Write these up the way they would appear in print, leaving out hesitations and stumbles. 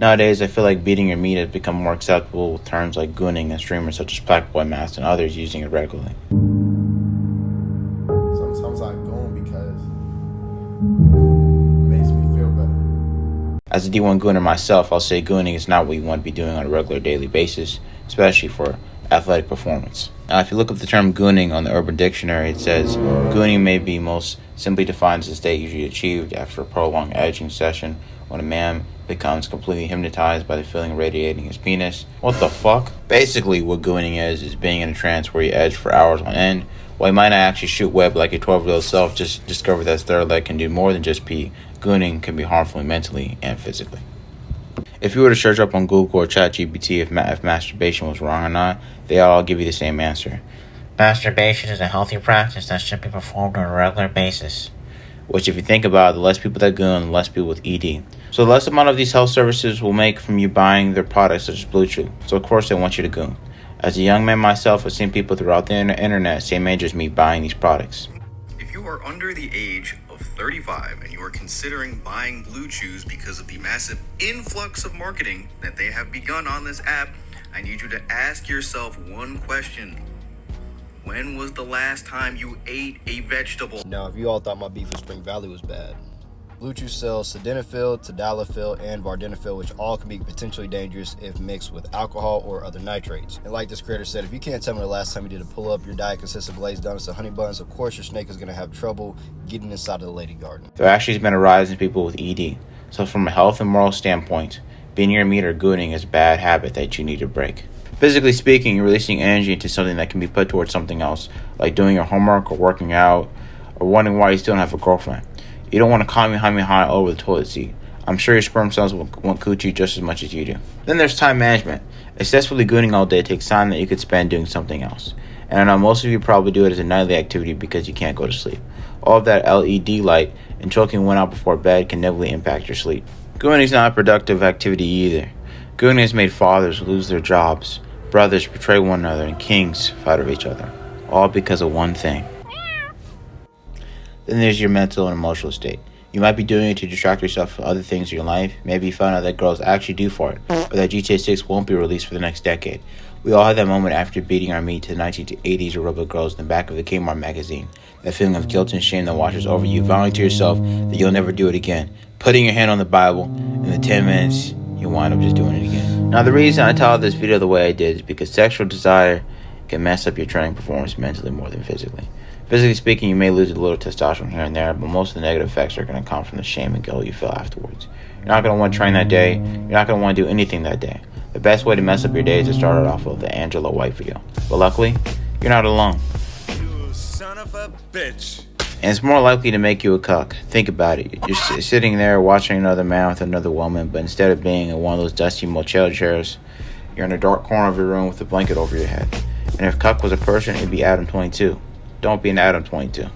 Nowadays, I feel like beating your meat has become more acceptable with terms like gooning and streamers such as Blackboy Mask and others using it regularly. Sometimes I goon because it makes me feel better. As a D1 gooner myself, I'll say gooning is not what you want to be doing on a regular daily basis, especially for athletic performance. Now, if you look up the term gooning on the Urban Dictionary, it says gooning may be most simply defined as a state usually achieved after a prolonged edging session when a man becomes completely hypnotized by the feeling radiating his penis. What the fuck? Basically, what gooning is being in a trance where you edge for hours on end. While you might not actually shoot web like your 12-year-old self, just discover that third leg can do more than just pee. Gooning can be harmful mentally and physically. If you were to search up on Google or ChatGPT if masturbation was wrong or not, they all give you the same answer. Masturbation is a healthy practice that should be performed on a regular basis. Which, if you think about it, the less people that goon, the less people with ED. So the less amount of these health services will make from you buying their products such as Blue Chew. So of course they want you to goon. As a young man myself, I've seen people throughout the internet, same age as me, buying these products. If you are under the age of 35 and you are considering buying Blue Chews because of the massive influx of marketing that they have begun on this app, I need you to ask yourself one question. When was the last time you ate a vegetable? Now, if you all thought my beef with Spring Valley was bad, Blue Chew sells sildenafil, tadalafil, and vardenafil, which all can be potentially dangerous if mixed with alcohol or other nitrates. And like this creator said, if you can't tell me the last time you did a pull-up, your diet consists of glazed donuts and honey buns, of course your snake is going to have trouble getting inside of the lady garden. There actually has been a rise in people with ED. So from a health and moral standpoint, being your meat or gooning is a bad habit that you need to break. Physically speaking, you're releasing energy into something that can be put towards something else, like doing your homework or working out, or wondering why you still don't have a girlfriend. You don't want to Kamehameha all over the toilet seat. I'm sure your sperm cells want coochie just as much as you do. Then there's time management. Excessively gooning all day takes time that you could spend doing something else. And I know most of you probably do it as a nightly activity because you can't go to sleep. All of that LED light and choking one out before bed can negatively impact your sleep. Gooning is not a productive activity either. Gooning has made fathers lose their jobs, brothers betray one another, and kings fight over each other. All because of one thing. Then there's your mental and emotional state. You might be doing it to distract yourself from other things in your life. Maybe you found out that girls actually do fart, or that GTA 6 won't be released for the next decade. We all had that moment after beating our meat to the 1980s aerobic girls in the back of the Kmart magazine. That feeling of guilt and shame that washes over you, vowing to yourself that you'll never do it again. Putting your hand on the Bible, and in 10 minutes, you wind up just doing it again. Now the reason I titled this video the way I did is because sexual desire can mess up your training performance mentally more than physically. Physically speaking, you may lose a little testosterone here and there, but most of the negative effects are going to come from the shame and guilt you feel afterwards. You're not going to want to train that day. You're not going to want to do anything that day. The best way to mess up your day is to start it off with the Angela White video. But luckily, you're not alone. You son of a bitch. And it's more likely to make you a cuck. Think about it. You're sitting there watching another man with another woman, but instead of being in one of those dusty motel chairs, you're in a dark corner of your room with a blanket over your head. And if cuck was a person, it'd be Adam 22. Don't be an Adam 22.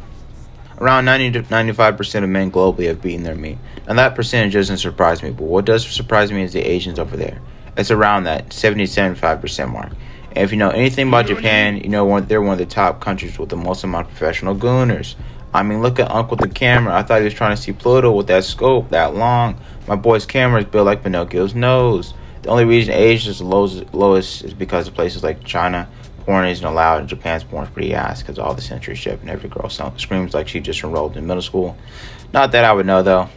Around 90 to 95% of men globally have beaten their meat. Now that percentage doesn't surprise me, but what does surprise me is the Asians over there. It's around that 70 to 75% mark. And if you know anything about Japan, you know they're one of the top countries with the most amount of professional gooners. I mean, look at Uncle the camera. I thought he was trying to see Pluto with that scope that long. My boy's camera is built like Pinocchio's nose. The only reason Asia is the lowest is because of places like China, porn isn't allowed, and Japan's porn is pretty ass because of all the censorship, and every girl screams like she just enrolled in middle school. Not that I would know, though.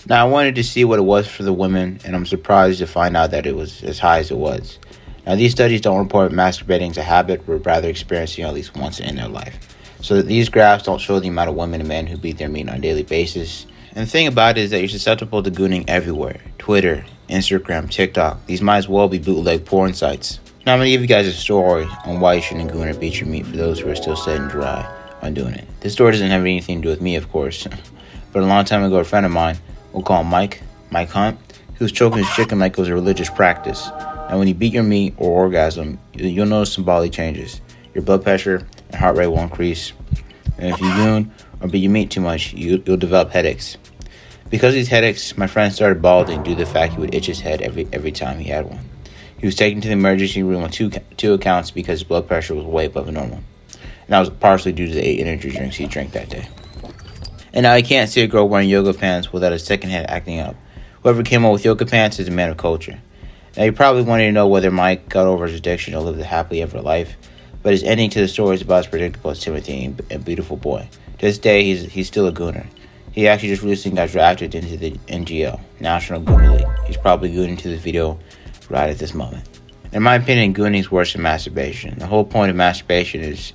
Now, I wanted to see what it was for the women, and I'm surprised to find out that it was as high as it was. Now, these studies don't report masturbating as a habit, but rather experiencing it at least once in their life. So that these graphs don't show the amount of women and men who beat their meat on a daily basis. And the thing about it is that you're susceptible to gooning everywhere. Twitter, Instagram, TikTok. These might as well be bootleg porn sites. Now I'm going to give you guys a story on why you shouldn't goon or beat your meat for those who are still sitting dry on doing it. This story doesn't have anything to do with me, of course. But a long time ago, a friend of mine, we'll call him Mike Hunt, he was choking his chicken like it was a religious practice. Now when you beat your meat or orgasm, you'll notice some bodily changes. Your blood pressure and heart rate will increase. And if you goon or beat your meat too much, you'll develop headaches. Because of these headaches, my friend started balding due to the fact he would itch his head every time he had one. He was taken to the emergency room on two accounts because his blood pressure was way above normal. And that was partially due to the 8 energy drinks he drank that day. And now he can't see a girl wearing yoga pants without his second head acting up. Whoever came up with yoga pants is a man of culture. Now, you probably wanted to know whether Mike got over his addiction or lived a happily ever life, but his ending to the story is about as predictable as Timothy and Beautiful Boy. To this day, he's still a gooner. He actually just recently got drafted into the NGL, National Gooner League. He's probably gooning to this video right at this moment. In my opinion, gooning is worse than masturbation. The whole point of masturbation is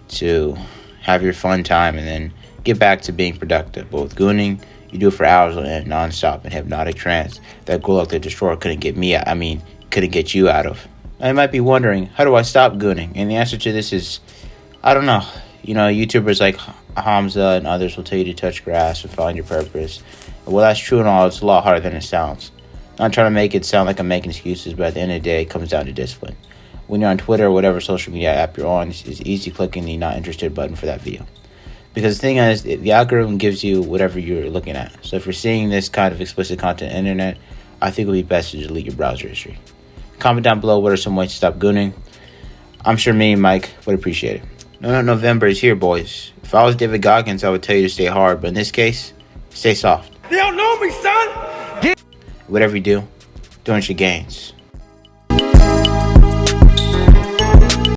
to have your fun time and then get back to being productive. But with gooning, you do it for hours on end, non-stop, in hypnotic trance that Glow Like the Destroyer couldn't get you out of. I might be wondering, how do I stop gooning? And the answer to this is, I don't know. You know, YouTubers like Hamza and others will tell you to touch grass and find your purpose. And while that's true and all, it's a lot harder than it sounds. I'm not trying to make it sound like I'm making excuses, but at the end of the day, it comes down to discipline. When you're on Twitter or whatever social media app you're on, it's easy clicking the not interested button for that video. Because the thing is, the algorithm gives you whatever you're looking at. So if you're seeing this kind of explicit content on the internet, I think it would be best to delete your browser history. Comment down below what are some ways to stop gooning. I'm sure me and Mike would appreciate it. No, November is here, boys. If I was David Goggins, I would tell you to stay hard, but in this case, stay soft. They don't know me, son! Whatever you do, don't your gains.